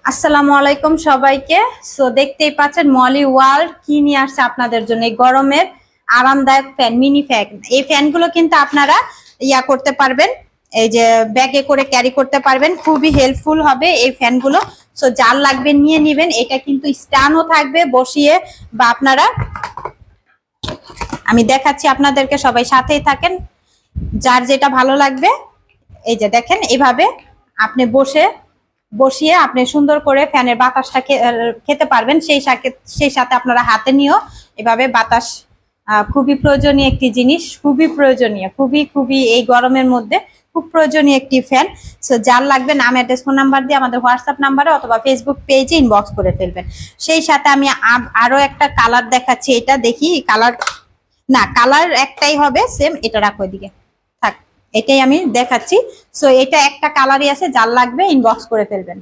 আসসালামু আলাইকুম সবাইকে। সো দেখতেই পাচ্ছেন মলি ওয়ার্ল্ড কি নিয়ে আসছে আপনাদের জন্য, এই গরমের আরামদায়ক ফ্যান, মিনি ফ্যান। এই ফ্যানগুলো কিন্তু আপনারা করতে পারবেন, এই যে ব্যাগে করে ক্যারি করতে পারবেন, খুবই হেল্পফুল হবে এই ফ্যানগুলো। সো যার লাগবে নিয়ে নেবেন। এটা কিন্তু স্ট্যান্ডও থাকবে বসিয়ে, বা আপনারা, আমি দেখাচ্ছি আপনাদেরকে, সবাই সাথেই থাকেন। যার যেটা ভালো লাগবে, এই যে দেখেন, এইভাবে আপনি বসিয়ে আপনি সুন্দর করে ফ্যানের বাতাসটা খেতে পারবেন। সেই সাথে আপনারা হাতে নিয়েও এভাবে বাতাস, খুবই প্রয়োজনীয় একটি জিনিস, খুবই প্রয়োজনীয়, খুবই খুবই এই গরমের মধ্যে খুব প্রয়োজনীয় একটি ফ্যান। সো যার লাগবে নাম, অ্যাড্রেস, ফোন নাম্বার দিয়ে আমাদের হোয়াটসঅ্যাপ নাম্বারে অথবা ফেসবুক পেজে ইনবক্স করে ফেলবেন। সেই সাথে আমি আরো একটা কালার দেখাচ্ছি, এটা দেখি কালার, না কালার একটাই হবে, সেম। এটা রাখো এদিকে, থাক, এটাই আমি দেখাচ্ছি। সো এটা একটা কালারই আছে, যার লাগবে ইনবক্স করে ফেলবেন।